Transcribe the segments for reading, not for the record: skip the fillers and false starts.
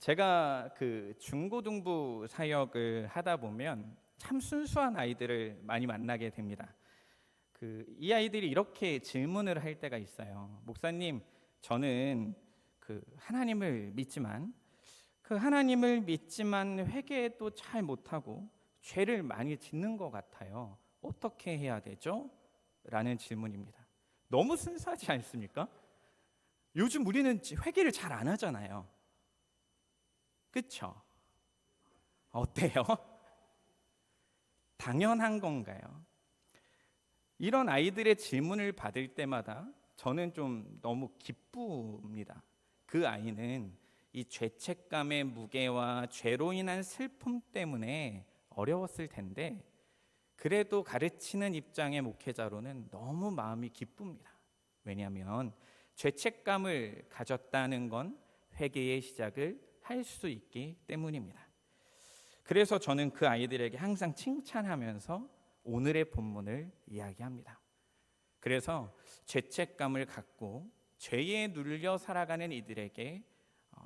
제가 그 중고등부 사역을 하다 보면 참 순수한 아이들을 많이 만나게 됩니다. 이 아이들이 이렇게 질문을 할 때가 있어요. 목사님, 저는 하나님을 믿지만 회개도 잘 못하고 죄를 많이 짓는 것 같아요. 어떻게 해야 되죠? 라는 질문입니다. 너무 순수하지 않습니까? 요즘 우리는 회개를 잘 안 하잖아요. 그쵸? 어때요? 당연한 건가요? 이런 아이들의 질문을 받을 때마다 저는 좀 너무 기쁩니다. 그 아이는 이 죄책감의 무게와 죄로 인한 슬픔 때문에 어려웠을 텐데 그래도 가르치는 입장의 목회자로는 너무 마음이 기쁩니다. 왜냐하면 죄책감을 가졌다는 건 회개의 시작을 할 수 있기 때문입니다. 그래서 저는 그 아이들에게 항상 칭찬하면서 오늘의 본문을 이야기합니다. 그래서 죄책감을 갖고 죄에 눌려 살아가는 이들에게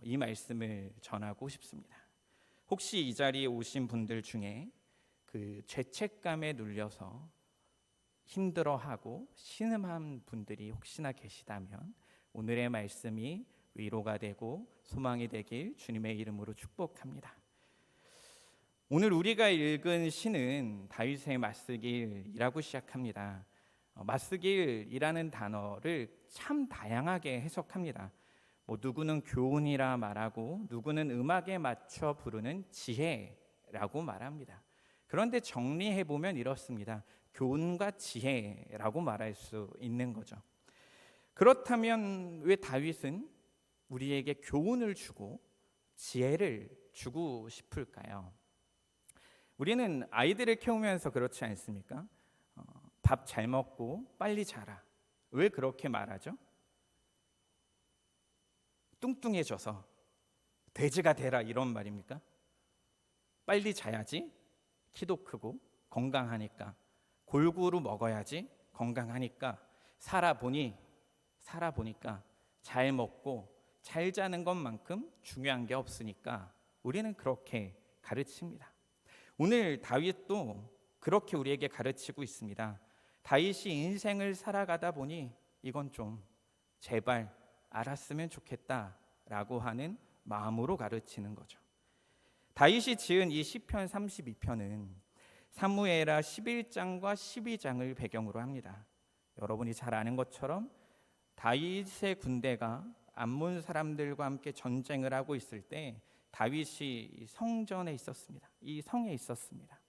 이 말씀을 전하고 싶습니다. 혹시 이 자리에 오신 분들 중에 그 죄책감에 눌려서 힘들어하고 신음한 분들이 혹시나 계시다면 오늘의 말씀이 위로가 되고 소망이 되길 주님의 이름으로 축복합니다. 오늘 우리가 읽은 시는 다윗의 맞쓰길이라고 시작합니다. 맞쓰길이라는 단어를 참 다양하게 해석합니다. 누구는 교훈이라 말하고 누구는 음악에 맞춰 부르는 지혜라고 말합니다. 그런데 정리해 보면 이렇습니다. 교훈과 지혜라고 말할 수 있는 거죠. 그렇다면 왜 다윗은 우리에게 교훈을 주고 지혜를 주고 싶을까요? 우리는 아이들을 키우면서 그렇지 않습니까? 밥 잘 먹고 빨리 자라. 왜 그렇게 말하죠? 뚱뚱해져서 돼지가 되라 이런 말입니까? 빨리 자야지 키도 크고 건강하니까, 골고루 먹어야지 건강하니까, 살아보니까 잘 먹고 잘 자는 것만큼 중요한 게 없으니까 우리는 그렇게 가르칩니다. 오늘 다윗도 그렇게 우리에게 가르치고 있습니다. 다윗이 인생을 살아가다 보니 이건 좀 제발 알았으면 좋겠다라고 하는 마음으로 가르치는 거죠. 다윗이 지은 이 시편 32편은 사무엘하 11장과 12장을 배경으로 합니다. 여러분이 잘 아는 것처럼 다윗의 군대가 암몬 사람들과 함께 전쟁을 하고 있을 때 다윗이 성전에 있었습니다. 이 성에 있었습니다.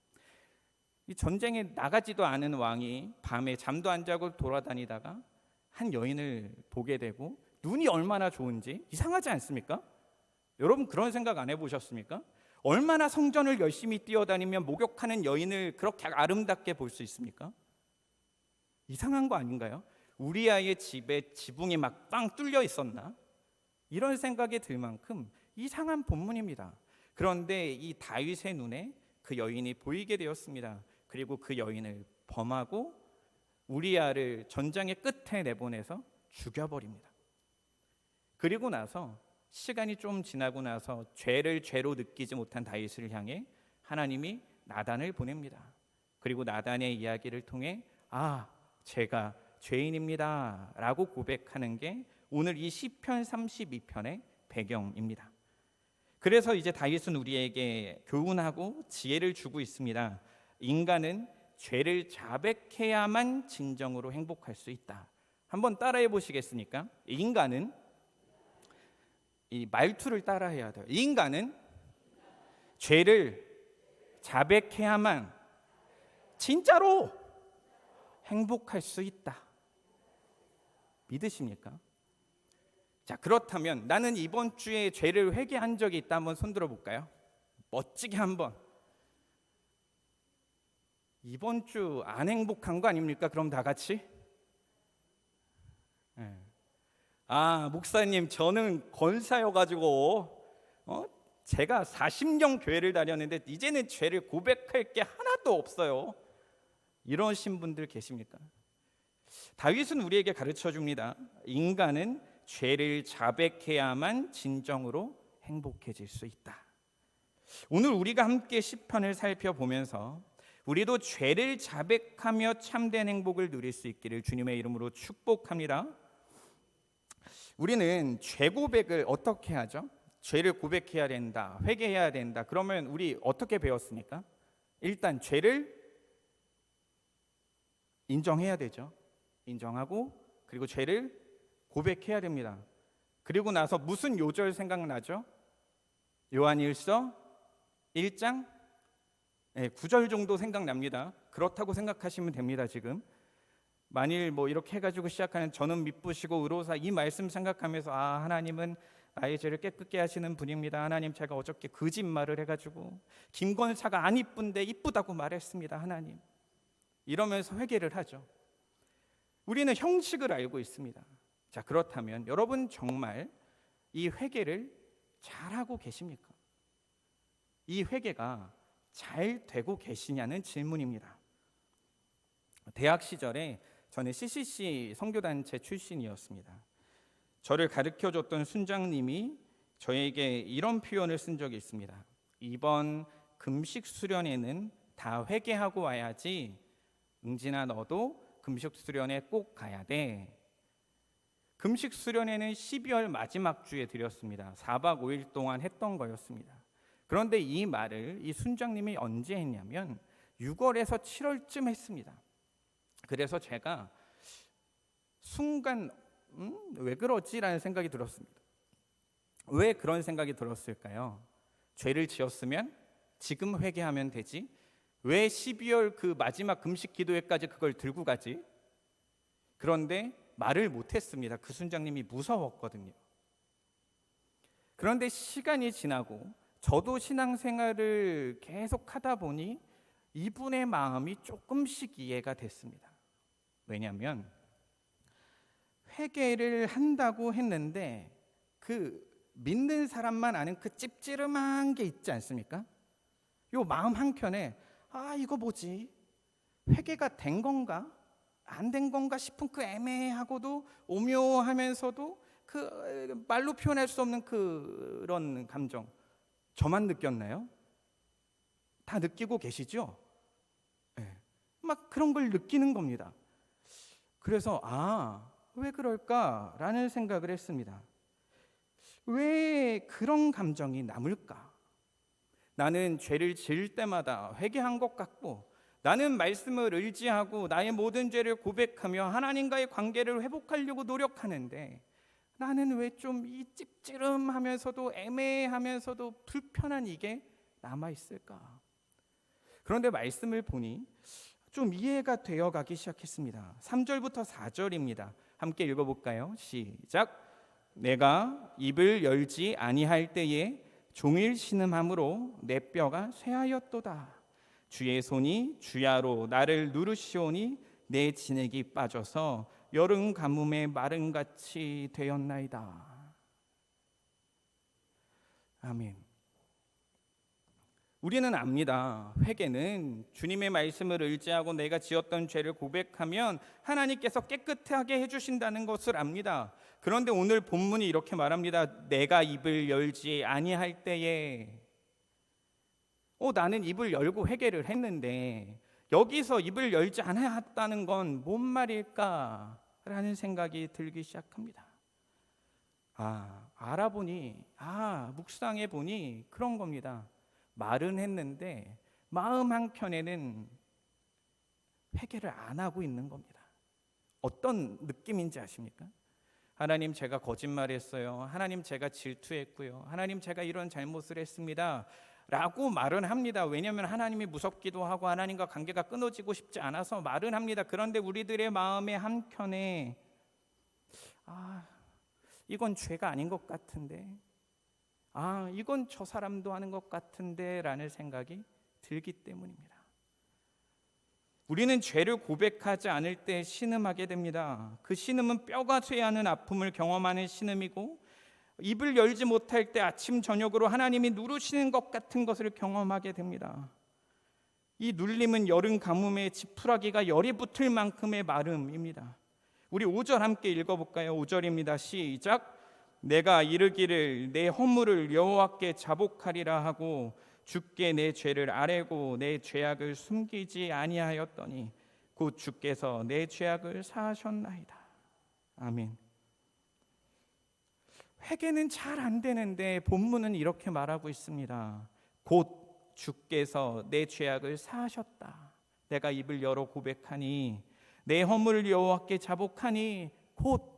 이 전쟁에 나가지도 않은 왕이 밤에 잠도 안 자고 돌아다니다가 한 여인을 보게 되고 눈이 얼마나 좋은지 이상하지 않습니까? 여러분 그런 생각 안 해보셨습니까? 얼마나 성전을 열심히 뛰어다니면 목욕하는 여인을 그렇게 아름답게 볼 수 있습니까? 이상한 거 아닌가요? 우리 아이의 집에 지붕이 막 빵 뚫려 있었나? 이런 생각이 들 만큼 이상한 본문입니다. 그런데 이 다윗의 눈에 그 여인이 보이게 되었습니다. 그리고 그 여인을 범하고 우리아를 전장의 끝에 내보내서 죽여버립니다. 그리고 나서 시간이 좀 지나고 나서 죄를 죄로 느끼지 못한 다윗을 향해 하나님이 나단을 보냅니다. 그리고 나단의 이야기를 통해 제가 죄인입니다 라고 고백하는 게 오늘 이 시편 32편의 배경입니다. 그래서 이제 다윗은 우리에게 교훈하고 지혜를 주고 있습니다. 인간은 죄를 자백해야만 진정으로 행복할 수 있다. 한번 따라해 보시겠습니까? 인간은 이 말투를 따라해야 돼요. 인간은 죄를 자백해야만 진짜로 행복할 수 있다. 믿으십니까? 자, 그렇다면 나는 이번 주에 죄를 회개한 적이 있다. 한번 손들어 볼까요? 멋지게 한번. 이번 주 안 행복한 거 아닙니까? 그럼 다 같이. 목사님 저는 권사여가지고 제가 40년 교회를 다녔는데 이제는 죄를 고백할 게 하나도 없어요. 이러신 분들 계십니까? 다윗은 우리에게 가르쳐 줍니다. 인간은 죄를 자백해야만 진정으로 행복해질 수 있다. 오늘 우리가 함께 시편을 살펴보면서 우리도 죄를 자백하며 참된 행복을 누릴 수 있기를 주님의 이름으로 축복합니다. 우리는 죄 고백을 어떻게 하죠? 죄를 고백해야 된다, 회개해야 된다. 그러면 우리 어떻게 배웠습니까? 일단 죄를 인정해야 되죠. 인정하고 그리고 죄를 고백해야 됩니다. 그리고 나서 무슨 요절 생각나죠? 요한일서 1장 9절 정도 생각납니다. 그렇다고 생각하시면 됩니다. 지금 만일 이렇게 해가지고 시작하는 저는 미쁘시고 의로사 이 말씀 생각하면서 하나님은 나의 죄를 깨끗게 하시는 분입니다. 하나님 제가 어저께 거짓말을 해가지고 김권사가 안 이쁜데 이쁘다고 말했습니다. 하나님 이러면서 회개를 하죠. 우리는 형식을 알고 있습니다. 자, 그렇다면 여러분 정말 이 회개를 잘하고 계십니까? 이 회개가 잘 되고 계시냐는 질문입니다. 대학 시절에 저는 CCC 선교단체 출신이었습니다. 저를 가르쳐줬던 순장님이 저에게 이런 표현을 쓴 적이 있습니다. 이번 금식 수련회는 다 회개하고 와야지. 응진아 너도 금식 수련회 꼭 가야 돼. 금식 수련회는 12월 마지막 주에 드렸습니다. 4박 5일 동안 했던 거였습니다. 그런데 이 말을 이 순장님이 언제 했냐면 6월에서 7월쯤 했습니다. 그래서 제가 순간 왜 그러지라는 생각이 들었습니다. 왜 그런 생각이 들었을까요? 죄를 지었으면 지금 회개하면 되지. 왜 12월 그 마지막 금식 기도회까지 그걸 들고 가지? 그런데 말을 못했습니다. 그 순장님이 무서웠거든요. 그런데 시간이 지나고 저도 신앙생활을 계속 하다 보니 이분의 마음이 조금씩 이해가 됐습니다. 왜냐하면 회개를 한다고 했는데 그 믿는 사람만 아는 그 찝찝한 게 있지 않습니까? 요 마음 한켠에 이거 뭐지? 회개가 된 건가? 안 된 건가 싶은 그 애매하고도 오묘하면서도 그 말로 표현할 수 없는 그런 감정 저만 느꼈나요? 다 느끼고 계시죠? 네. 막 그런 걸 느끼는 겁니다. 그래서 왜 그럴까라는 생각을 했습니다. 왜 그런 감정이 남을까? 나는 죄를 지을 때마다 회개한 것 같고 나는 말씀을 의지하고 나의 모든 죄를 고백하며 하나님과의 관계를 회복하려고 노력하는데 나는 왜 좀 이 찝찝하면서도 애매하면서도 불편한 이게 남아있을까? 그런데 말씀을 보니 좀 이해가 되어가기 시작했습니다. 3절부터 4절입니다. 함께 읽어볼까요? 시작. 내가 입을 열지 아니할 때에 종일 신음함으로 내 뼈가 쇠하였도다. 주의 손이 주야로 나를 누르시오니 내 진액이 빠져서 여름 가뭄의 마름같이 되었나이다. 아멘. 우리는 압니다. 회개는 주님의 말씀을 의지하고 내가 지었던 죄를 고백하면 하나님께서 깨끗하게 해주신다는 것을 압니다. 그런데 오늘 본문이 이렇게 말합니다. 내가 입을 열지 아니할 때에 나는 입을 열고 회개를 했는데 여기서 입을 열지 않았다는 건 뭔 말일까? 라는 생각이 들기 시작합니다. 알아보니 묵상해 보니 그런 겁니다. 말은 했는데 마음 한켠에는 회개를 안 하고 있는 겁니다. 어떤 느낌인지 아십니까? 하나님 제가 거짓말했어요. 하나님 제가 질투했고요. 하나님 제가 이런 잘못을 했습니다. 라고 말은 합니다. 왜냐하면 하나님이 무섭기도 하고 하나님과 관계가 끊어지고 싶지 않아서 말은 합니다. 그런데 우리들의 마음의 한켠에 이건 죄가 아닌 것 같은데 이건 저 사람도 하는 것 같은데 라는 생각이 들기 때문입니다. 우리는 죄를 고백하지 않을 때 신음하게 됩니다. 그 신음은 뼈가 쇠하는 아픔을 경험하는 신음이고 입을 열지 못할 때 아침 저녁으로 하나님이 누르시는 것 같은 것을 경험하게 됩니다. 이 눌림은 여름 가뭄에 지푸라기가 열이 붙을 만큼의 마름입니다. 우리 5절 함께 읽어볼까요? 5절입니다. 시작. 내가 이르기를 내 허물을 여호와께 자복하리라 하고 주께 내 죄를 아뢰고 내 죄악을 숨기지 아니하였더니 곧 주께서 내 죄악을 사하셨나이다. 아멘. 회개는 잘 안 되는데 본문은 이렇게 말하고 있습니다. 곧 주께서 내 죄악을 사하셨다. 내가 입을 열어 고백하니 내 허물을 여호와께 자복하니 곧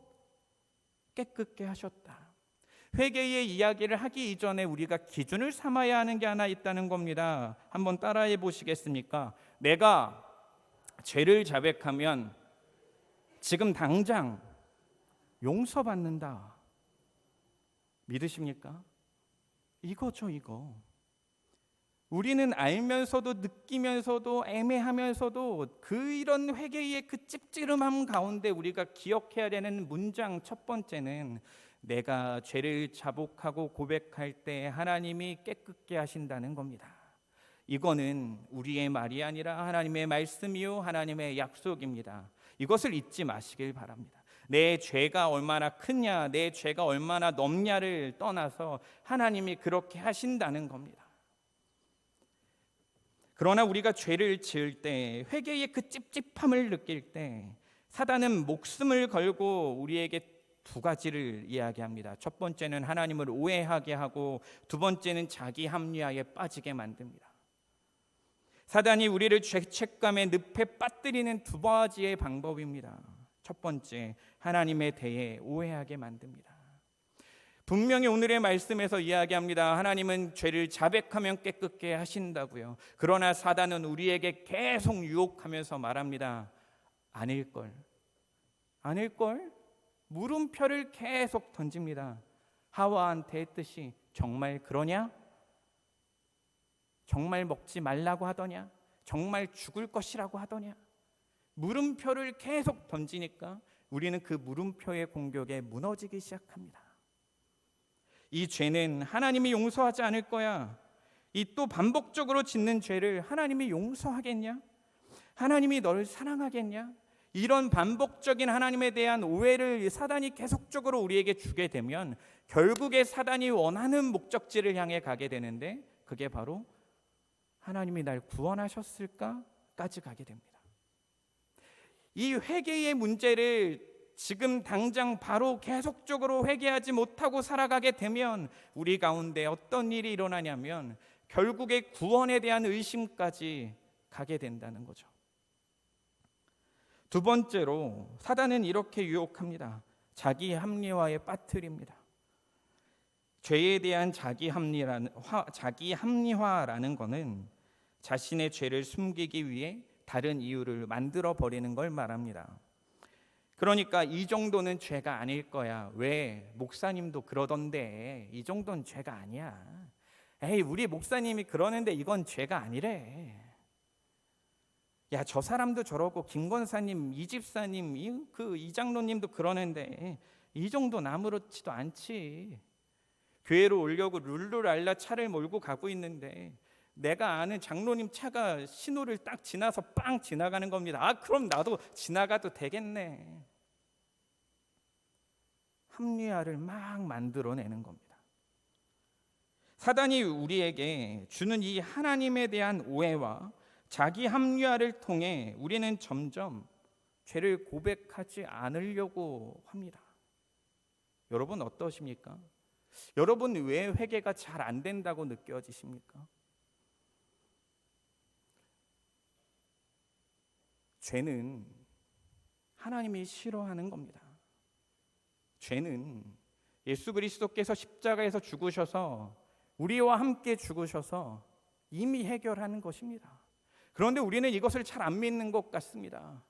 깨끗게 하셨다. 회개의 이야기를 하기 이전에 우리가 기준을 삼아야 하는 게 하나 있다는 겁니다. 한번 따라해 보시겠습니까? 내가 죄를 자백하면 지금 당장 용서받는다. 믿으십니까? 이거죠, 이거. 우리는 알면서도 느끼면서도 애매하면서도 이런 회개의 그 찝찝함 가운데 우리가 기억해야 되는 문장 첫 번째는 내가 죄를 자복하고 고백할 때 하나님이 깨끗게 하신다는 겁니다. 이거는 우리의 말이 아니라 하나님의 말씀이요 하나님의 약속입니다. 이것을 잊지 마시길 바랍니다. 내 죄가 얼마나 크냐, 내 죄가 얼마나 넘냐를 떠나서 하나님이 그렇게 하신다는 겁니다. 그러나 우리가 죄를 지을 때, 회개의 그 찝찝함을 느낄 때 사단은 목숨을 걸고 우리에게 두 가지를 이야기합니다. 첫 번째는 하나님을 오해하게 하고 두 번째는 자기 합리화에 빠지게 만듭니다. 사단이 우리를 죄책감의 늪에 빠뜨리는 두 가지의 방법입니다. 첫 번째, 하나님에 대해 오해하게 만듭니다. 분명히 오늘의 말씀에서 이야기합니다. 하나님은 죄를 자백하면 깨끗게 하신다고요. 그러나 사단은 우리에게 계속 유혹하면서 말합니다. 아닐걸. 물음표를 계속 던집니다. 하와한테 했듯이 정말 그러냐? 정말 먹지 말라고 하더냐? 정말 죽을 것이라고 하더냐? 물음표를 계속 던지니까 우리는 그 물음표의 공격에 무너지기 시작합니다. 이 죄는 하나님이 용서하지 않을 거야. 이 또 반복적으로 짓는 죄를 하나님이 용서하겠냐? 하나님이 너를 사랑하겠냐? 이런 반복적인 하나님에 대한 오해를 사단이 계속적으로 우리에게 주게 되면 결국에 사단이 원하는 목적지를 향해 가게 되는데 그게 바로 하나님이 날 구원하셨을까까지 가게 됩니다. 이 회개의 문제를 지금 당장 바로 계속적으로 회개하지 못하고 살아가게 되면 우리 가운데 어떤 일이 일어나냐면 결국에 구원에 대한 의심까지 가게 된다는 거죠. 두 번째로 사단은 이렇게 유혹합니다. 자기 합리화에 빠뜨립니다. 죄에 대한 자기 합리화라는 것은 자신의 죄를 숨기기 위해 다른 이유를 만들어 버리는 걸 말합니다. 그러니까 이 정도는 죄가 아닐 거야. 왜? 목사님도 그러던데 이 정도는 죄가 아니야. 에이, 우리 목사님이 그러는데 이건 죄가 아니래. 야, 저 사람도 저러고 김 권사님, 이 집사님, 이 장로님도 그러는데 이 정도는 아무렇지도 않지. 교회로 오려고 룰루랄라 차를 몰고 가고 있는데 내가 아는 장로님 차가 신호를 딱 지나서 빵 지나가는 겁니다. 아, 그럼 나도 지나가도 되겠네. 합리화를 막 만들어내는 겁니다. 사단이 우리에게 주는 이 하나님에 대한 오해와 자기 합리화를 통해 우리는 점점 죄를 고백하지 않으려고 합니다. 여러분 어떠십니까? 여러분 왜 회개가 잘 안 된다고 느껴지십니까? 죄는 하나님이 싫어하는 겁니다. 죄는 예수 그리스도께서 십자가에서 죽으셔서 우리와 함께 죽으셔서 이미 해결하는 것입니다. 그런데 우리는 이것을 잘 안 믿는 것 같습니다.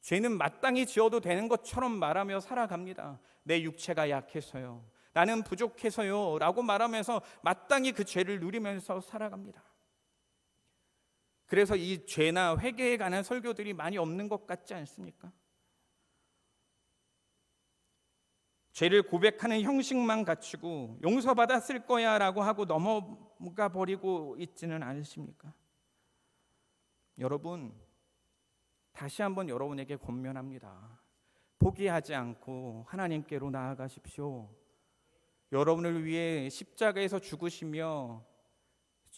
죄는 마땅히 지어도 되는 것처럼 말하며 살아갑니다. 내 육체가 약해서요. 나는 부족해서요. 라고 말하면서 마땅히 그 죄를 누리면서 살아갑니다. 그래서 이 죄나 회개에 관한 설교들이 많이 없는 것 같지 않습니까? 죄를 고백하는 형식만 갖추고 용서받았을 거야 라고 하고 넘어가 버리고 있지는 않으십니까? 여러분, 다시 한번 여러분에게 권면합니다. 포기하지 않고 하나님께로 나아가십시오. 여러분을 위해 십자가에서 죽으시며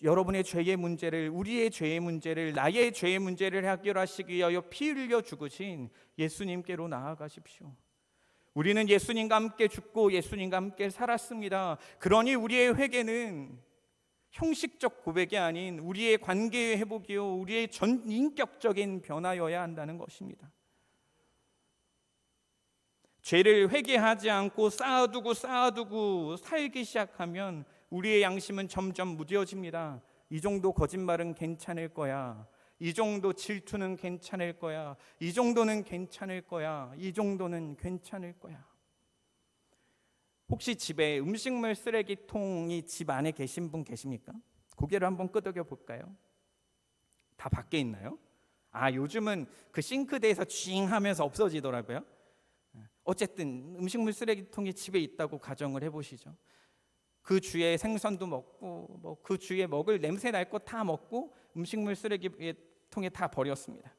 여러분의 죄의 문제를, 우리의 죄의 문제를, 나의 죄의 문제를 해결하시기 위하여 피 흘려 죽으신 예수님께로 나아가십시오. 우리는 예수님과 함께 죽고 예수님과 함께 살았습니다. 그러니 우리의 회개는 형식적 고백이 아닌 우리의 관계의 회복이요, 우리의 전인격적인 변화여야 한다는 것입니다. 죄를 회개하지 않고 쌓아두고 살기 시작하면 우리의 양심은 점점 무뎌집니다. 이 정도 거짓말은 괜찮을 거야. 이 정도 질투는 괜찮을 거야. 이 정도는 괜찮을 거야. 이 정도는 괜찮을 거야. 혹시 집에 음식물 쓰레기통이 집 안에 계신 분 계십니까? 고개를 한번 끄덕여 볼까요? 다 밖에 있나요? 요즘은 그 싱크대에서 쥐잉 하면서 없어지더라고요. 어쨌든 음식물 쓰레기통이 집에 있다고 가정을 해보시죠. 그 주에 생선도 먹고 그 주에 먹을 냄새 날 거 다 먹고 음식물 쓰레기통에 다 버렸습니다.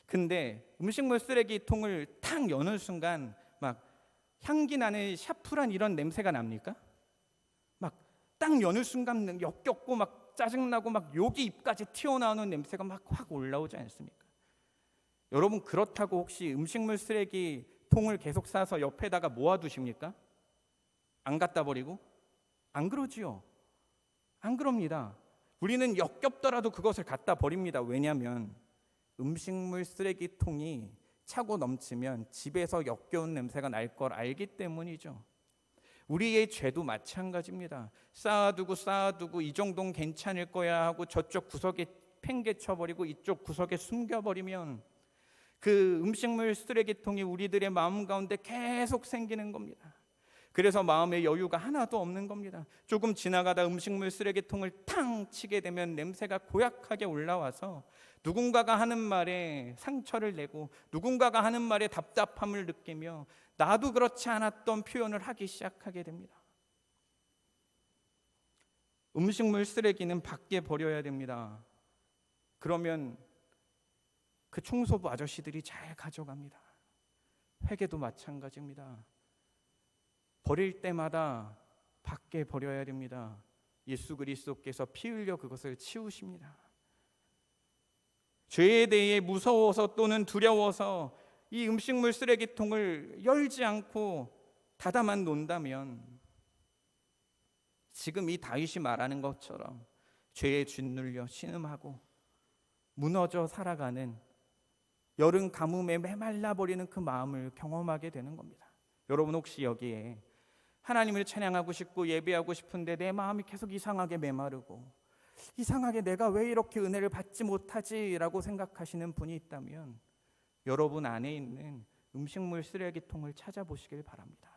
근데 음식물 쓰레기통을 탁 여는 순간 막 향기 나는 샤프란 이런 냄새가 납니까? 막 딱 여는 순간 역겹고 막 짜증나고 막 욕이 입까지 튀어나오는 냄새가 막 확 올라오지 않습니까? 여러분, 그렇다고 혹시 음식물 쓰레기통을 계속 싸서 옆에다가 모아두십니까? 안 갖다 버리고? 안 그러지요. 안 그럽니다. 우리는 역겹더라도 그것을 갖다 버립니다. 왜냐하면 음식물 쓰레기통이 차고 넘치면 집에서 역겨운 냄새가 날 걸 알기 때문이죠. 우리의 죄도 마찬가지입니다. 쌓아두고 이 정도는 괜찮을 거야 하고 저쪽 구석에 팽개쳐버리고 이쪽 구석에 숨겨버리면 그 음식물 쓰레기통이 우리들의 마음 가운데 계속 생기는 겁니다. 그래서 마음의 여유가 하나도 없는 겁니다. 조금 지나가다 음식물 쓰레기통을 탕 치게 되면 냄새가 고약하게 올라와서 누군가가 하는 말에 상처를 내고 누군가가 하는 말에 답답함을 느끼며 나도 그렇지 않았던 표현을 하기 시작하게 됩니다. 음식물 쓰레기는 밖에 버려야 됩니다. 그러면 그 청소부 아저씨들이 잘 가져갑니다. 회개도 마찬가지입니다. 버릴 때마다 밖에 버려야 됩니다. 예수 그리스도께서 피 흘려 그것을 치우십니다. 죄에 대해 무서워서 또는 두려워서 이 음식물 쓰레기통을 열지 않고 닫아만 놓는다면 지금 이 다윗이 말하는 것처럼 죄에 짓눌려 신음하고 무너져 살아가는 여름 가뭄에 메말라 버리는 그 마음을 경험하게 되는 겁니다. 여러분, 혹시 여기에 하나님을 찬양하고 싶고 예배하고 싶은데 내 마음이 계속 이상하게 메마르고 이상하게 내가 왜 이렇게 은혜를 받지 못하지라고 생각하시는 분이 있다면 여러분 안에 있는 음식물 쓰레기통을 찾아보시길 바랍니다.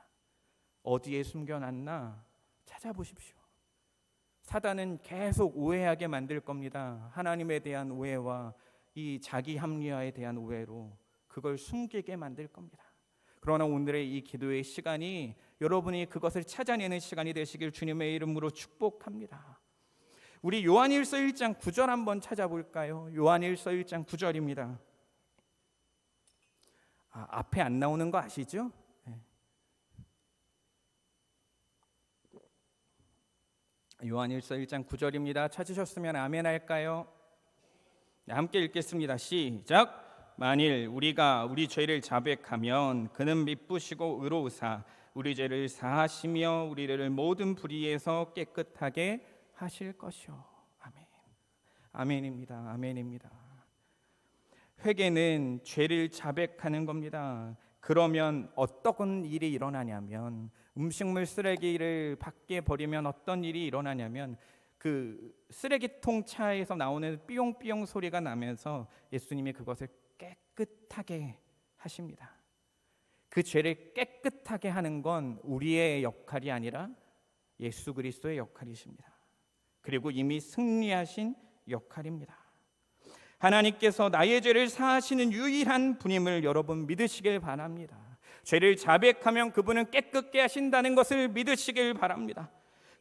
어디에 숨겨놨나 찾아보십시오. 사단은 계속 오해하게 만들 겁니다. 하나님에 대한 오해와 이 자기 합리화에 대한 오해로 그걸 숨기게 만들 겁니다. 그러나 오늘의 이 기도의 시간이 여러분이 그것을 찾아내는 시간이 되시길 주님의 이름으로 축복합니다. 우리 요한일서 1장 9절 한번 찾아볼까요? 요한일서 1장 9절입니다. 앞에 안 나오는 거 아시죠? 네. 요한일서 1장 9절입니다. 찾으셨으면 아멘 할까요? 함께 읽겠습니다. 시작. 만일 우리가 우리 죄를 자백하면 그는 미쁘시고 의로우사 우리 죄를 사하시며 우리를 모든 불의에서 깨끗하게 하실 것이요. 아멘. 아멘입니다. 아멘입니다. 회개는 죄를 자백하는 겁니다. 그러면 어떤 일이 일어나냐면 음식물 쓰레기를 밖에 버리면 어떤 일이 일어나냐면 그 쓰레기통 차에서 나오는 삐용삐용 소리가 나면서 예수님이 그것을 깨끗하게 하십니다. 그 죄를 깨끗하게 하는 건 우리의 역할이 아니라 예수 그리스도의 역할이십니다. 그리고 이미 승리하신 역할입니다. 하나님께서 나의 죄를 사하시는 유일한 분임을 여러분 믿으시길 바랍니다. 죄를 자백하면 그분은 깨끗게 하신다는 것을 믿으시길 바랍니다.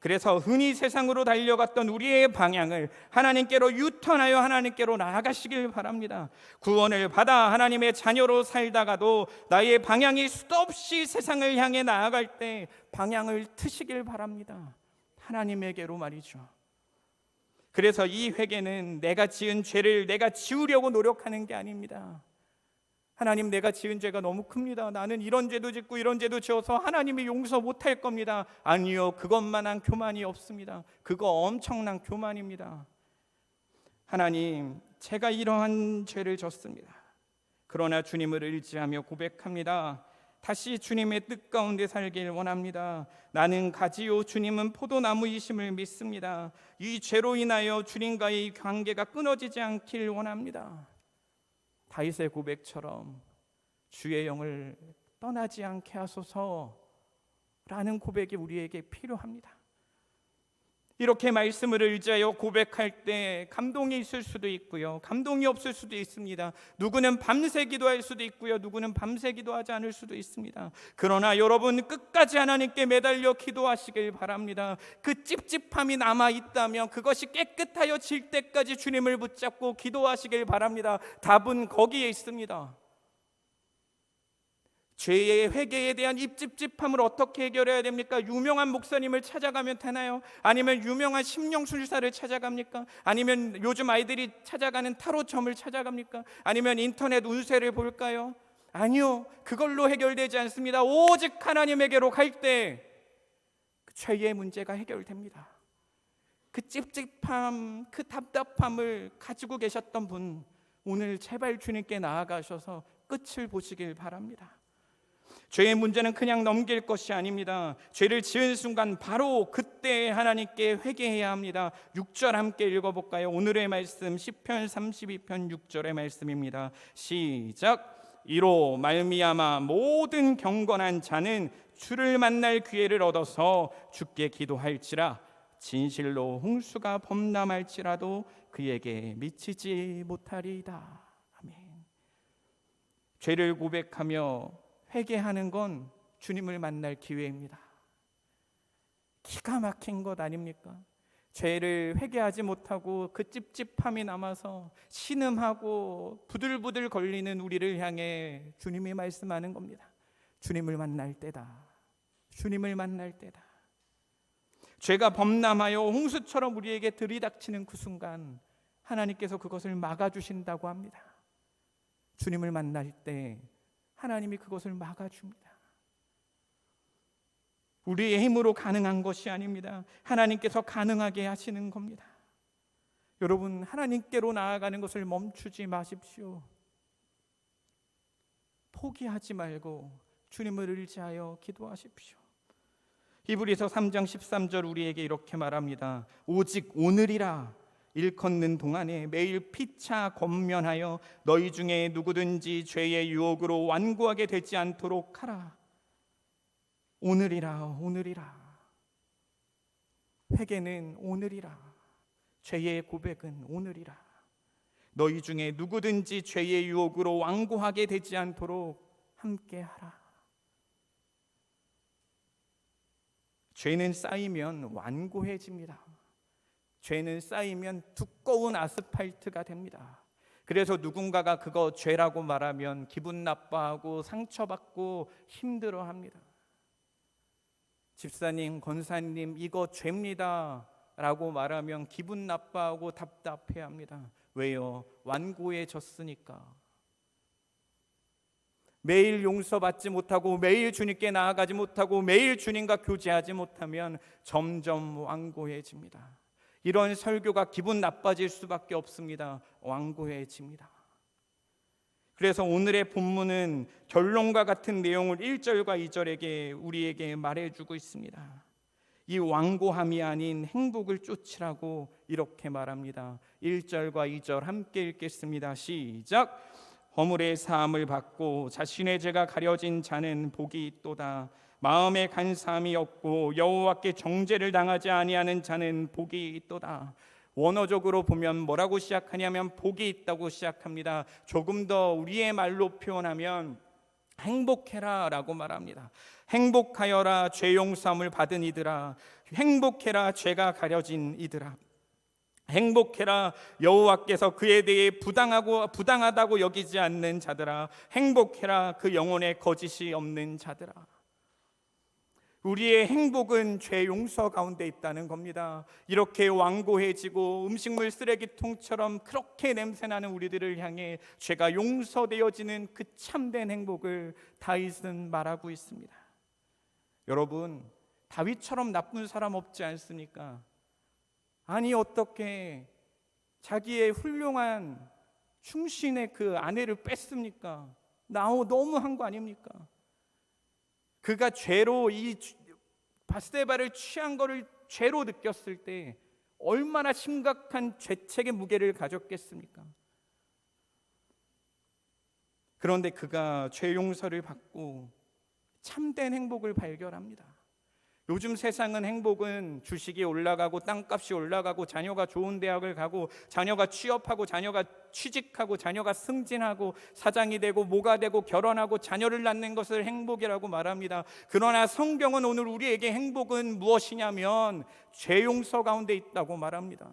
그래서 흔히 세상으로 달려갔던 우리의 방향을 하나님께로 유턴하여 하나님께로 나아가시길 바랍니다. 구원을 받아 하나님의 자녀로 살다가도 나의 방향이 수도 없이 세상을 향해 나아갈 때 방향을 트시길 바랍니다. 하나님에게로 말이죠. 그래서 이 회개는 내가 지은 죄를 내가 지우려고 노력하는 게 아닙니다. 하나님, 내가 지은 죄가 너무 큽니다. 나는 이런 죄도 짓고 이런 죄도 지어서 하나님이 용서 못할 겁니다. 아니요, 그것만한 교만이 없습니다. 그거 엄청난 교만입니다. 하나님, 제가 이러한 죄를 졌습니다. 그러나 주님을 의지하며 고백합니다. 다시 주님의 뜻 가운데 살길 원합니다. 나는 가지요, 주님은 포도나무이심을 믿습니다. 이 죄로 인하여 주님과의 관계가 끊어지지 않길 원합니다. 다윗의 고백처럼 주의 영을 떠나지 않게 하소서라는 고백이 우리에게 필요합니다. 이렇게 말씀을 의지하여 고백할 때 감동이 있을 수도 있고요, 감동이 없을 수도 있습니다. 누구는 밤새 기도할 수도 있고요, 누구는 밤새 기도하지 않을 수도 있습니다. 그러나 여러분, 끝까지 하나님께 매달려 기도하시길 바랍니다. 그 찝찝함이 남아있다면 그것이 깨끗하여질 때까지 주님을 붙잡고 기도하시길 바랍니다. 답은 거기에 있습니다. 죄의 회개에 대한 이 찝찝함을 어떻게 해결해야 됩니까? 유명한 목사님을 찾아가면 되나요? 아니면 유명한 심령술사를 찾아갑니까? 아니면 요즘 아이들이 찾아가는 타로점을 찾아갑니까? 아니면 인터넷 운세를 볼까요? 아니요, 그걸로 해결되지 않습니다. 오직 하나님에게로 갈 때 그 죄의 문제가 해결됩니다. 그 찝찝함, 그 답답함을 가지고 계셨던 분, 오늘 제발 주님께 나아가셔서 끝을 보시길 바랍니다. 죄의 문제는 그냥 넘길 것이 아닙니다. 죄를 지은 순간 바로 그때 하나님께 회개해야 합니다. 6절 함께 읽어볼까요? 오늘의 말씀 시편 32편 6절의 말씀입니다. 시작. 이로 말미암아 모든 경건한 자는 주를 만날 기회를 얻어서 주께 기도할지라. 진실로 홍수가 범람할지라도 그에게 미치지 못하리이다. 아멘. 죄를 고백하며 회개하는 건 주님을 만날 기회입니다. 기가 막힌 것 아닙니까? 죄를 회개하지 못하고 그 찝찝함이 남아서 신음하고 부들부들 걸리는 우리를 향해 주님이 말씀하는 겁니다. 주님을 만날 때다. 주님을 만날 때다. 죄가 범람하여 홍수처럼 우리에게 들이닥치는 그 순간 하나님께서 그것을 막아주신다고 합니다. 주님을 만날 때 하나님이 그것을 막아줍니다. 우리의 힘으로 가능한 것이 아닙니다. 하나님께서 가능하게 하시는 겁니다. 여러분, 하나님께로 나아가는 것을 멈추지 마십시오. 포기하지 말고 주님을 의지하여 기도하십시오. 히브리서 3장 13절 우리에게 이렇게 말합니다. 오직 오늘이라 일컫는 동안에 매일 피차 권면하여 너희 중에 누구든지 죄의 유혹으로 완고하게 되지 않도록 하라. 오늘이라, 오늘이라. 회개는 오늘이라. 죄의 고백은 오늘이라. 너희 중에 누구든지 죄의 유혹으로 완고하게 되지 않도록 함께하라. 죄는 쌓이면 완고해집니다. 죄는 쌓이면 두꺼운 아스팔트가 됩니다. 그래서 누군가가 그거 죄라고 말하면 기분 나빠하고 상처받고 힘들어합니다. 집사님, 권사님, 이거 죄입니다 라고 말하면 기분 나빠하고 답답해합니다. 왜요? 완고해졌으니까. 매일 용서받지 못하고 매일 주님께 나아가지 못하고 매일 주님과 교제하지 못하면 점점 완고해집니다. 이런 설교가 기분 나빠질 수밖에 없습니다. 완고해집니다. 그래서 오늘의 본문은 결론과 같은 내용을 1절과 2절에게 우리에게 말해주고 있습니다. 이 완고함이 아닌 행복을 쫓으라고 이렇게 말합니다. 1절과 2절 함께 읽겠습니다. 시작. 허물의 사함을 받고 자신의 죄가 가려진 자는 복이 있도다. 마음에 간사함이 없고 여호와께 정죄를 당하지 아니하는 자는 복이 있도다. 원어적으로 보면 뭐라고 시작하냐면 복이 있다고 시작합니다. 조금 더 우리의 말로 표현하면 행복해라 라고 말합니다. 행복하여라 죄 용서함을 받은 이들아, 행복해라 죄가 가려진 이들아, 행복해라 여호와께서 그에 대해 부당하다고 여기지 않는 자들아, 행복해라 그 영혼에 거짓이 없는 자들아. 우리의 행복은 죄 용서 가운데 있다는 겁니다. 이렇게 완고해지고 음식물 쓰레기통처럼 그렇게 냄새나는 우리들을 향해 죄가 용서되어지는 그 참된 행복을 다윗은 말하고 있습니다. 여러분, 다윗처럼 나쁜 사람 없지 않습니까? 아니 어떻게 자기의 훌륭한 충신의 그 아내를 뺐습니까? 너무한 거 아닙니까? 그가 죄로 이 바스데바를 취한 거를 죄로 느꼈을 때 얼마나 심각한 죄책의 무게를 가졌겠습니까? 그런데 그가 죄 용서를 받고 참된 행복을 발견합니다. 요즘 세상은 행복은 주식이 올라가고 땅값이 올라가고 자녀가 좋은 대학을 가고 자녀가 취업하고 자녀가 취직하고 자녀가 승진하고 사장이 되고 모가 되고 결혼하고 자녀를 낳는 것을 행복이라고 말합니다. 그러나 성경은 오늘 우리에게 행복은 무엇이냐면 죄 용서 가운데 있다고 말합니다.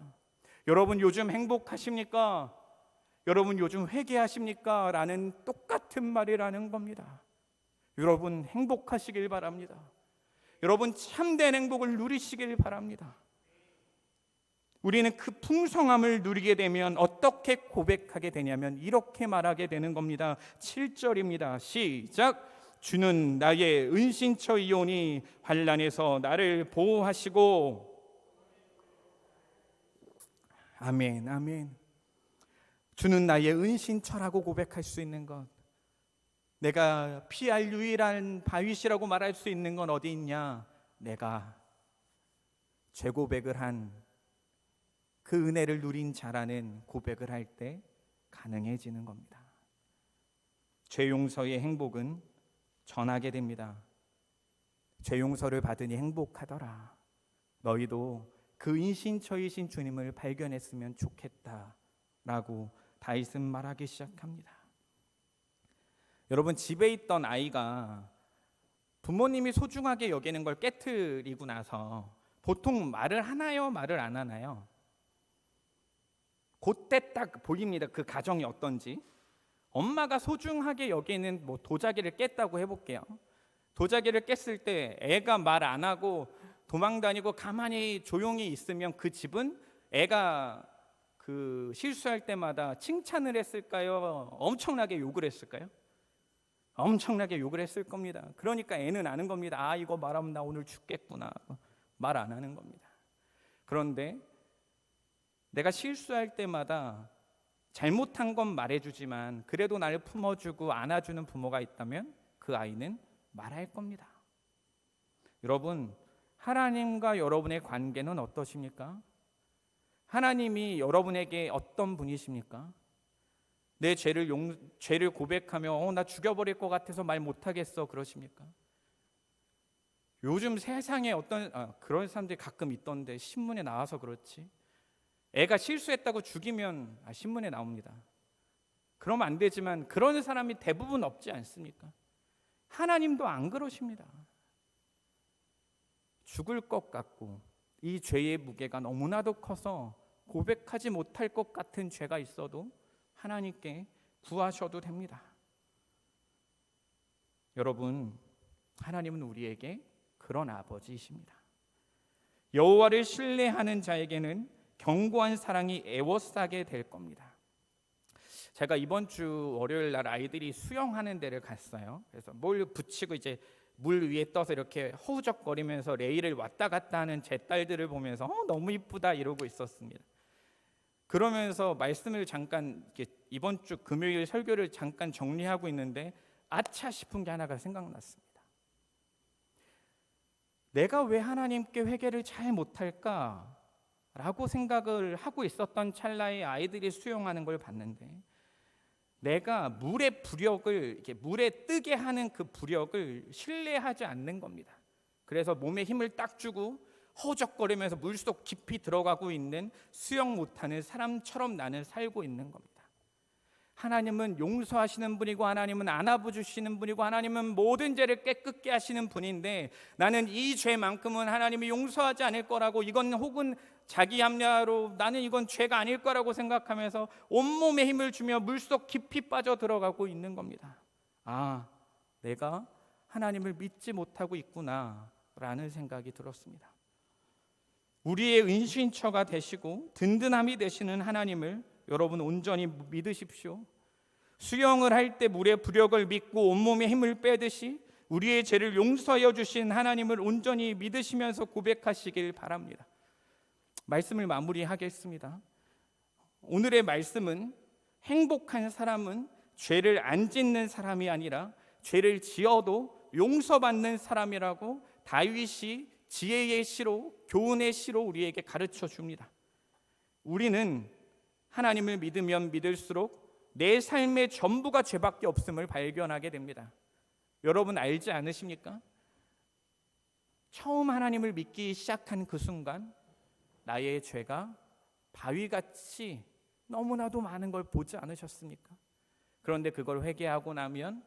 여러분 요즘 행복하십니까? 여러분 요즘 회개하십니까? 라는 똑같은 말이라는 겁니다. 여러분 행복하시길 바랍니다. 여러분 참된 행복을 누리시길 바랍니다. 우리는 그 풍성함을 누리게 되면 어떻게 고백하게 되냐면 이렇게 말하게 되는 겁니다. 7절입니다. 시작. 주는 나의 은신처이오니 환난에서 나를 보호하시고. 아멘, 아멘. 주는 나의 은신처라고 고백할 수 있는 것, 내가 피할 유일한 바윗이라고 말할 수 있는 건 어디 있냐? 내가 죄 고백을 한 그 은혜를 누린 자라는 고백을 할 때 가능해지는 겁니다. 죄 용서의 행복은 전하게 됩니다. 죄 용서를 받으니 행복하더라. 너희도 그 인신처이신 주님을 발견했으면 좋겠다라고 다윗은 말하기 시작합니다. 여러분 집에 있던 아이가 부모님이 소중하게 여기는 걸 깨트리고 나서 보통 말을 하나요? 말을 안 하나요? 그때 딱 보입니다. 그 가정이 어떤지. 엄마가 소중하게 여기는 도자기를 깼다고 해볼게요. 도자기를 깼을 때 애가 말 안 하고 도망다니고 가만히 조용히 있으면 그 집은 애가 그 실수할 때마다 칭찬을 했을까요? 엄청나게 욕을 했을까요? 엄청나게 욕을 했을 겁니다. 그러니까 애는 아는 겁니다. 아 이거 말하면 나 오늘 죽겠구나. 말 안 하는 겁니다. 그런데 내가 실수할 때마다 잘못한 건 말해주지만 그래도 나를 품어주고 안아주는 부모가 있다면 그 아이는 말할 겁니다. 여러분 하나님과 여러분의 관계는 어떠십니까? 하나님이 여러분에게 어떤 분이십니까? 내 죄를 고백하며 나 죽여버릴 것 같아서 말 못하겠어 그러십니까? 요즘 세상에 그런 사람들이 가끔 있던데 신문에 나와서 그렇지 애가 실수했다고 죽이면 신문에 나옵니다. 그러면 안 되지만 그런 사람이 대부분 없지 않습니까? 하나님도 안 그러십니다. 죽을 것 같고 이 죄의 무게가 너무나도 커서 고백하지 못할 것 같은 죄가 있어도 하나님께 구하셔도 됩니다. 여러분, 하나님은 우리에게 그런 아버지이십니다. 여호와를 신뢰하는 자에게는 견고한 사랑이 에워싸게 될 겁니다. 제가 이번 주 월요일 날 아이들이 수영하는 데를 갔어요. 그래서 뭘 붙이고 이제 물 위에 떠서 이렇게 허우적거리면서 레일을 왔다 갔다 하는 제 딸들을 보면서 너무 이쁘다 이러고 있었습니다. 그러면서 말씀을 잠깐 이번 주 금요일 설교를 잠깐 정리하고 있는데 아차 싶은 게 하나가 생각났습니다. 내가 왜 하나님께 회개를 잘 못할까? 라고 생각을 하고 있었던 찰나에 아이들이 수영하는 걸 봤는데 내가 물의 부력을 이렇게 물에 뜨게 하는 그 부력을 신뢰하지 않는 겁니다. 그래서 몸에 힘을 딱 주고 허우적거리면서 물속 깊이 들어가고 있는 수영 못하는 사람처럼 나는 살고 있는 겁니다. 하나님은 용서하시는 분이고 하나님은 안아부 주시는 분이고 하나님은 모든 죄를 깨끗게 하시는 분인데 나는 이 죄만큼은 하나님이 용서하지 않을 거라고, 이건 혹은 자기 합리화로 나는 이건 죄가 아닐 거라고 생각하면서 온몸에 힘을 주며 물속 깊이 빠져 들어가고 있는 겁니다. 아, 내가 하나님을 믿지 못하고 있구나 라는 생각이 들었습니다. 우리의 은신처가 되시고 든든함이 되시는 하나님을 여러분 온전히 믿으십시오. 수영을 할 때 물의 부력을 믿고 온몸에 힘을 빼듯이 우리의 죄를 용서하여 주신 하나님을 온전히 믿으시면서 고백하시길 바랍니다. 말씀을 마무리하겠습니다. 오늘의 말씀은 행복한 사람은 죄를 안 짓는 사람이 아니라 죄를 지어도 용서받는 사람이라고 다윗이 지혜의 시로, 교훈의 시로 우리에게 가르쳐 줍니다. 우리는 하나님을 믿으면 믿을수록 내 삶의 전부가 죄밖에 없음을 발견하게 됩니다. 여러분 알지 않으십니까? 처음 하나님을 믿기 시작한 그 순간 나의 죄가 바위같이 너무나도 많은 걸 보지 않으셨습니까? 그런데 그걸 회개하고 나면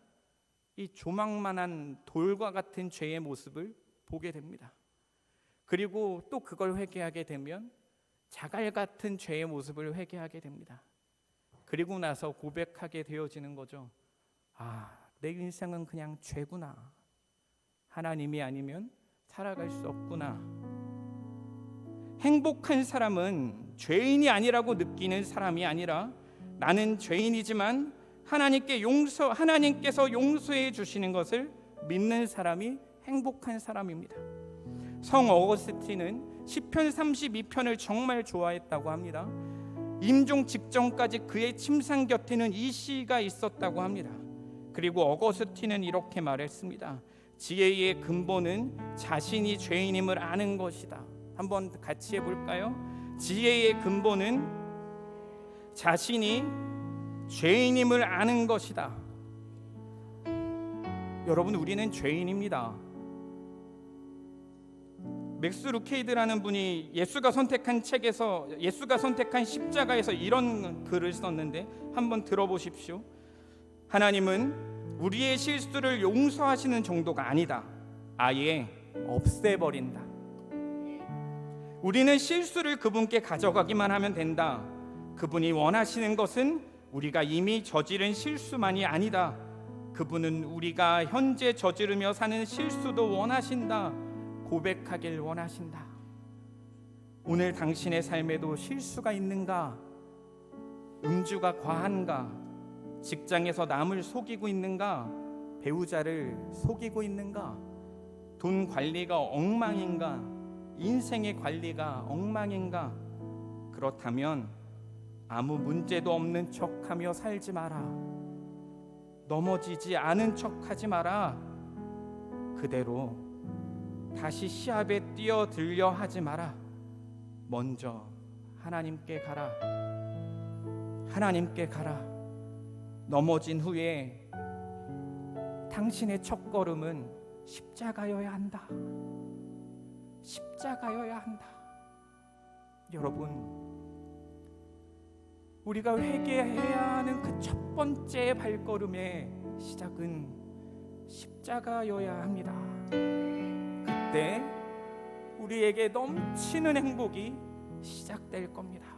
이 조망만한 돌과 같은 죄의 모습을 보게 됩니다. 그리고 또 그걸 회개하게 되면 자갈 같은 죄의 모습을 회개하게 됩니다. 그리고 나서 고백하게 되어지는 거죠. 아, 내 인생은 그냥 죄구나. 하나님이 아니면 살아갈 수 없구나. 행복한 사람은 죄인이 아니라고 느끼는 사람이 아니라 나는 죄인이지만 하나님께서 용서해 주시는 것을 믿는 사람이 행복한 사람입니다. 성 어거스틴은 시편 32편을 정말 좋아했다고 합니다. 임종 직전까지 그의 침상 곁에는 이 시가 있었다고 합니다. 그리고 어거스틴은 이렇게 말했습니다. 지혜의 근본은 자신이 죄인임을 아는 것이다. 한번 같이 해볼까요? 지혜의 근본은 자신이 죄인임을 아는 것이다. 여러분, 우리는 죄인입니다. 맥스 루케이드라는 분이 예수가 선택한 십자가에서 이런 글을 썼는데 한번 들어보십시오. 하나님은 우리의 실수를 용서하시는 정도가 아니다. 아예 없애버린다. 우리는 실수를 그분께 가져가기만 하면 된다. 그분이 원하시는 것은 우리가 이미 저지른 실수만이 아니다. 그분은 우리가 현재 저지르며 사는 실수도 원하신다. 고백하길 원하신다. 오늘 당신의 삶에도 실수가 있는가? 음주가 과한가? 직장에서 남을 속이고 있는가? 배우자를 속이고 있는가? 돈 관리가 엉망인가? 인생의 관리가 엉망인가? 그렇다면 아무 문제도 없는 척하며 살지 마라. 넘어지지 않은 척하지 마라. 그대로 다시 시합에 뛰어들려 하지 마라. 먼저 하나님께 가라. 하나님께 가라. 넘어진 후에 당신의 첫걸음은 십자가여야 한다. 십자가여야 한다. 여러분, 우리가 회개해야 하는 그 첫 번째 발걸음의 시작은 십자가여야 합니다. 그때 우리에게 넘치는 행복이 시작될 겁니다.